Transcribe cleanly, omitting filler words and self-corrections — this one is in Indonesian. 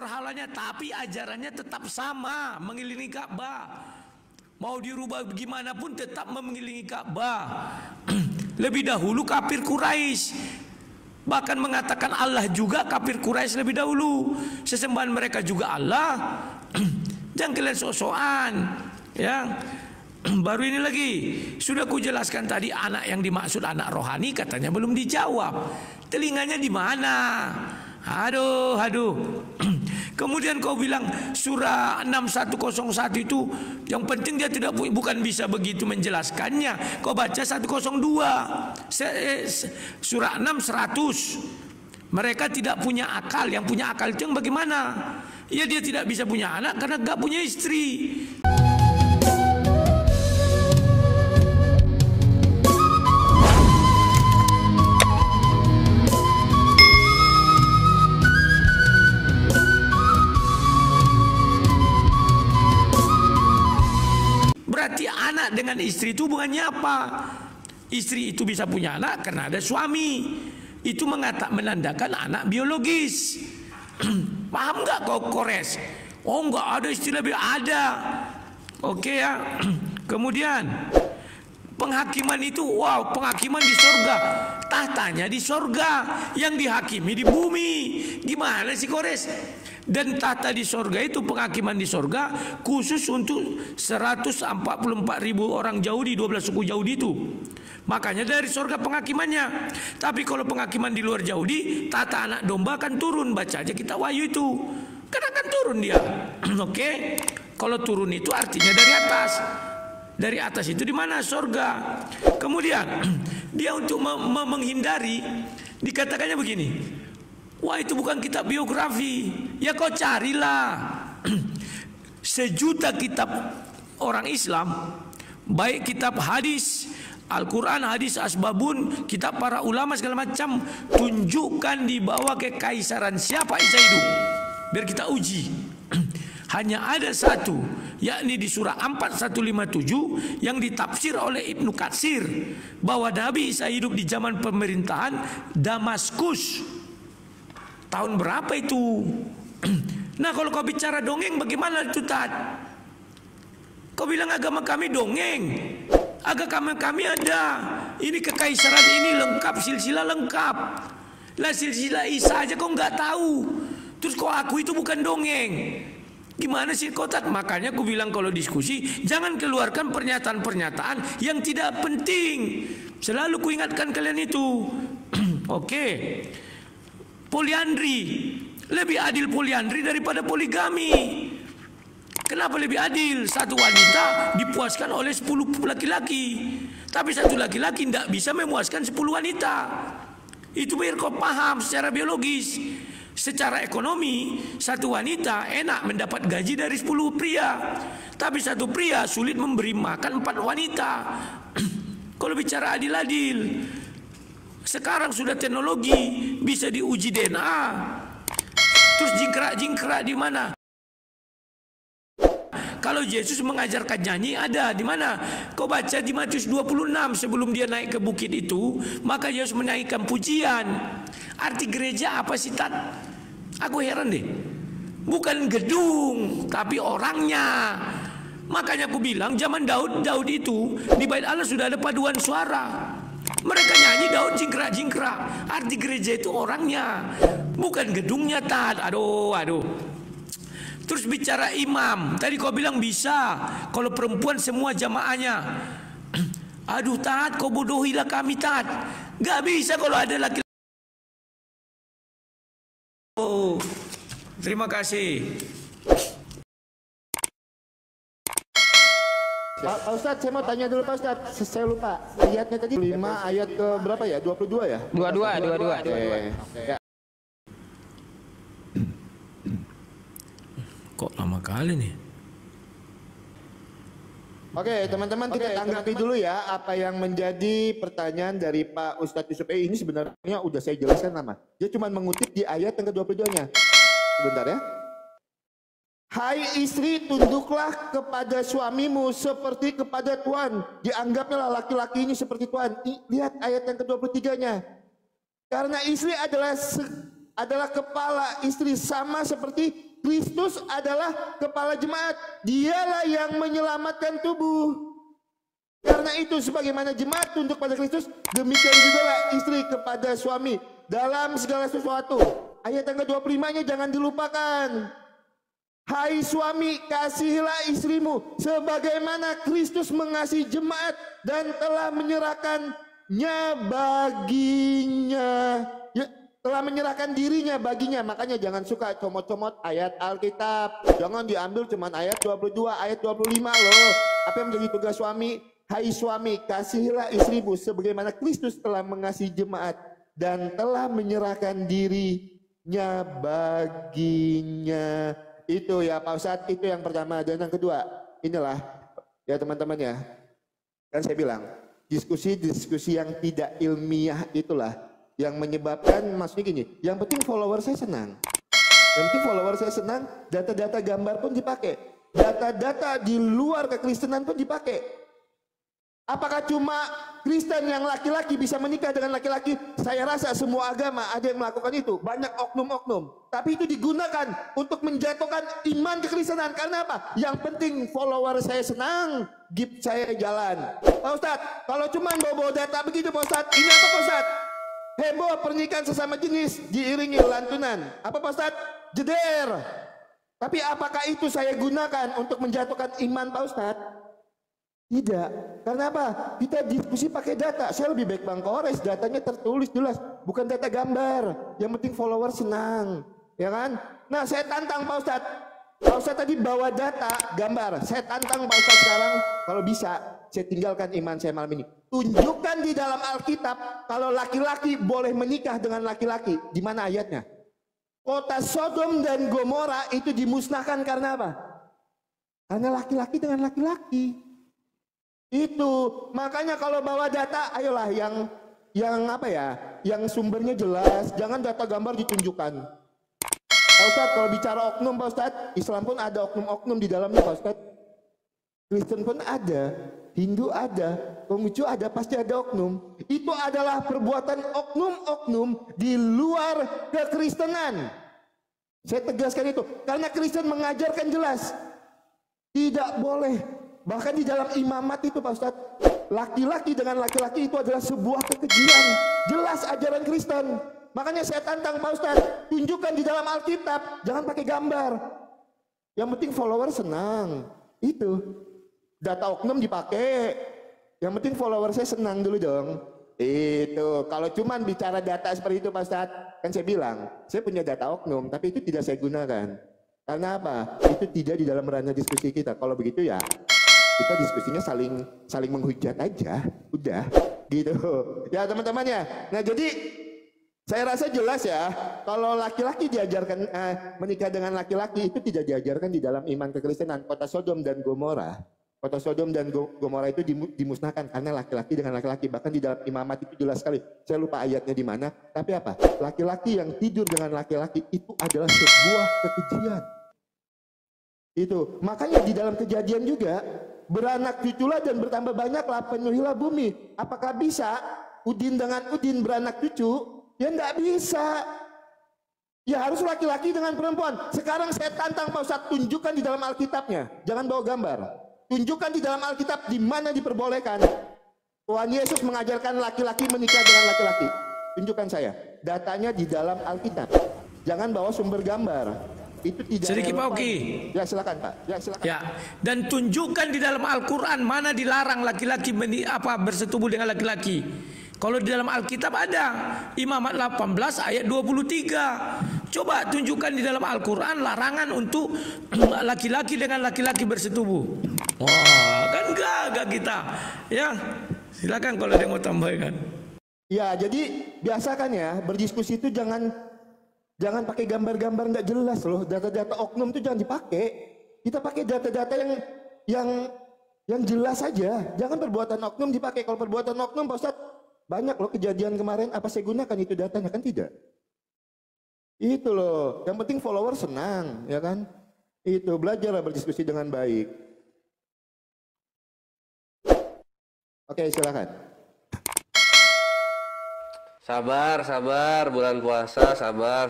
berhalanya, tapi ajarannya tetap sama, mengelilingi Ka'bah. Mau dirubah gimana pun tetap mengelilingi Ka'bah. Lebih dahulu kafir Quraisy, bahkan mengatakan Allah juga kafir Quraisy lebih dahulu. Sesembahan mereka juga Allah. Jangan kalian sok-sokan, ya. Baru ini lagi sudah kujelaskan tadi, anak yang dimaksud anak rohani katanya belum dijawab. Telinganya di mana? Aduh. Kemudian kau bilang surah 6101 itu yang penting dia tidak bukan bisa begitu menjelaskannya. Kau baca 102 surah 6 100. Mereka tidak punya akal. Yang punya akal itu yang bagaimana? Ya dia tidak bisa punya anak karena gak punya istri. Berarti anak dengan istri itu hubungannya apa? Istri itu bisa punya anak karena ada suami. Itu menandakan anak biologis. Paham nggak kau Kores? Oh nggak ada istilah ada. Oke ya. Kemudian penghakiman itu, wow, penghakiman di sorga. Tahtanya di sorga, yang dihakimi di bumi. Gimana sih Kores? Dan tahta di sorga itu, penghakiman di sorga khusus untuk 144.000 orang Yahudi, 12 suku Yahudi itu. Makanya dari sorga penghakimannya. Tapi kalau penghakiman di luar Yahudi, tata anak domba akan turun. Baca aja kita Wahyu itu, kan akan turun dia. Oke. Kalau turun itu artinya dari atas. Dari atas itu di mana? Sorga. Kemudian dia untuk menghindari, dikatakannya begini. Wah itu bukan kitab biografi. Ya kau carilah. Sejuta kitab orang Islam, baik kitab hadis, Al-Quran, hadis, asbabun, kitab para ulama segala macam, tunjukkan di bawah kekaisaran siapa Isa hidup, biar kita uji. Hanya ada satu, yakni di surah 4157 yang ditafsir oleh Ibnu Katsir, bahwa Nabi Isa hidup di zaman pemerintahan Damaskus. Tahun berapa itu? Nah kalau kau bicara dongeng bagaimana itu Tat? Kau bilang agama kami dongeng. Agama kami ada. Ini kekaisaran ini lengkap, silsilah lengkap. Lah silsilah Isa aja kau nggak tahu. Terus kau aku itu bukan dongeng. Gimana sih kau Tat? Makanya aku bilang kalau diskusi jangan keluarkan pernyataan-pernyataan yang tidak penting. Selalu kuingatkan kalian itu. Oke. Poliandri, lebih adil poliandri daripada poligami. Kenapa lebih adil? Satu wanita dipuaskan oleh 10 laki-laki, tapi satu laki-laki tidak bisa memuaskan 10 wanita. Itu biar kau paham secara biologis. Secara ekonomi, satu wanita enak mendapat gaji dari 10 pria, tapi satu pria sulit memberi makan 4 wanita. Kalau bicara adil-adil, sekarang sudah teknologi bisa diuji DNA. Terus jingkrak di mana? Kalau Yesus mengajarkan nyanyi ada di mana? Kau baca di Matius 26 sebelum dia naik ke bukit itu, maka Yesus menaikkan pujian. Arti gereja apa sih Tat? Aku heran deh. Bukan gedung, tapi orangnya. Makanya aku bilang zaman Daud itu di bait Allah sudah ada paduan suara. Mereka nyanyi Daud jingkrak-jingkrak. Arti gereja itu orangnya, bukan gedungnya Tat. Aduh. Terus bicara imam, tadi kau bilang bisa kalau perempuan semua jamaahnya. Aduh Tat, kau bodohilah kami Tat. Gak bisa kalau ada laki-laki. Oh, terima kasih. Pak Ustadz, saya mau tanya dulu Pak Ustadz, saya lupa. Ayatnya tadi 5 ayat ke berapa ya? 22 ya? 22. Ya. Kok lama kali nih? Oke, teman-teman kita tanggapi dulu ya apa yang menjadi pertanyaan dari Pak Ustadz Yusuf. Ini sebenarnya udah saya jelaskan nama. Dia cuma mengutip di ayat yang ke-22-nya. Sebentar ya. Hai istri, tunduklah kepada suamimu seperti kepada Tuhan. Dianggapnya laki-laki ini seperti Tuhan. Lihat ayat yang ke-23-nya. Karena istri adalah kepala istri sama seperti Kristus adalah kepala jemaat. Dialah yang menyelamatkan tubuh. Karena itu sebagaimana jemaat tunduk pada Kristus, demikian juga lah istri kepada suami dalam segala sesuatu. Ayat yang ke-25-nya jangan dilupakan. Hai suami, kasihilah istrimu sebagaimana Kristus mengasihi jemaat dan telah menyerahkannya baginya. Ya, telah menyerahkan dirinya baginya. Makanya jangan suka comot-comot ayat Alkitab. Jangan diambil cuman ayat 22, ayat 25 loh. Apa yang menjadi tugas suami? Hai suami, kasihilah istrimu sebagaimana Kristus telah mengasihi jemaat dan telah menyerahkan dirinya baginya. Itu ya Pak Ustadz, itu yang pertama. Dan yang kedua, inilah ya teman-teman ya. Kan saya bilang, diskusi-diskusi yang tidak ilmiah itulah yang menyebabkan, maksudnya gini, yang penting follower saya senang. Yang penting follower saya senang, data-data gambar pun dipakai. Data-data di luar kekristenan pun dipakai. Apakah cuma Kristen yang laki-laki bisa menikah dengan laki-laki? Saya rasa semua agama ada yang melakukan itu. Banyak oknum-oknum. Tapi itu digunakan untuk menjatuhkan iman kekristenan. Karena apa? Yang penting follower saya senang, gift saya jalan. Pak Ustadz, kalau cuma bawa-bawa data begitu Pak Ustadz, ini apa Pak Ustadz? Heboh pernikahan sesama jenis diiringi lantunan. Apa Pak Ustadz? Jeder. Tapi apakah itu saya gunakan untuk menjatuhkan iman Pak Ustadz? Tidak. Karena apa? Kita diskusi pakai data. Saya lebih baik Bang Kores, datanya tertulis jelas, bukan data gambar. Yang penting follower senang, ya kan? Nah, saya tantang Pak Ustadz. Pak Ustadz tadi bawa data, gambar. Saya tantang Pak Ustadz sekarang, kalau bisa, saya tinggalkan iman saya malam ini. Tunjukkan di dalam Alkitab kalau laki-laki boleh menikah dengan laki-laki. Di mana ayatnya? Kota Sodom dan Gomora itu dimusnahkan karena apa? Karena laki-laki dengan laki-laki. Itu makanya kalau bawa data, ayolah yang apa ya, yang sumbernya jelas, jangan data gambar ditunjukkan. Pak Ustadz, kalau bicara oknum Pak Ustadz, Islam pun ada oknum-oknum di dalamnya Pak Ustadz. Kristen pun ada, Hindu ada, Konghucu ada, pasti ada oknum. Itu adalah perbuatan oknum-oknum di luar kekristenan. Saya tegaskan itu, karena Kristen mengajarkan jelas, tidak boleh. Bahkan di dalam imamat itu Pak Ustadz, laki-laki dengan laki-laki itu adalah sebuah kekejian. Jelas ajaran Kristen. Makanya saya tantang Pak Ustadz, tunjukkan di dalam Alkitab, jangan pakai gambar. Yang penting follower senang. Itu. Data oknum dipakai. Yang penting follower saya senang dulu dong. Itu. Kalau cuman bicara data seperti itu Pak Ustadz, kan saya bilang, saya punya data oknum, tapi itu tidak saya gunakan. Karena apa? Itu tidak di dalam ranah diskusi kita. Kalau begitu ya, kita diskusinya saling menghujat aja, udah gitu ya teman-teman ya. Nah jadi saya rasa jelas ya, kalau laki-laki diajarkan menikah dengan laki-laki itu tidak diajarkan di dalam iman kekristenan. Kota Sodom dan Gomora itu dimusnahkan karena laki-laki dengan laki-laki. Bahkan di dalam imamat itu jelas sekali. Saya lupa ayatnya di mana, tapi apa? Laki-laki yang tidur dengan laki-laki itu adalah sebuah kekejian. Itu makanya di dalam Kejadian juga, beranak cuculah dan bertambah banyaklah, penuhilah bumi. Apakah bisa Udin dengan Udin beranak cucu? Ya enggak bisa. Ya harus laki-laki dengan perempuan. Sekarang saya tantang Pak Ustadz, tunjukkan di dalam Alkitabnya. Jangan bawa gambar. Tunjukkan di dalam Alkitab di mana diperbolehkan Tuhan Yesus mengajarkan laki-laki menikah dengan laki-laki. Tunjukkan saya. Datanya di dalam Alkitab. Jangan bawa sumber gambar. Itu tidak sedikit Pak Oki. Ya silakan Pak. Ya silakan. Ya, dan tunjukkan di dalam Al-Qur'an mana dilarang laki-laki bersetubuh dengan laki-laki. Kalau di dalam Alkitab ada Imamat 18 ayat 23. Coba tunjukkan di dalam Al-Qur'an larangan untuk laki-laki dengan laki-laki bersetubuh. Wah, kan gagah kita. Ya, silakan kalau ada yang mau tambahkan. Ya, jadi biasakan ya berdiskusi itu jangan pakai gambar-gambar nggak jelas loh. Data-data oknum itu jangan dipakai. Kita pakai data-data yang jelas saja. Jangan perbuatan oknum dipakai. Kalau perbuatan oknum Pak Ustadz, banyak loh kejadian kemarin. Apa saya gunakan itu datanya? Kan tidak. Itu loh. Yang penting follower senang, ya kan? Itu belajarlah berdiskusi dengan baik. Oke, silakan. Sabar, bulan puasa, sabar.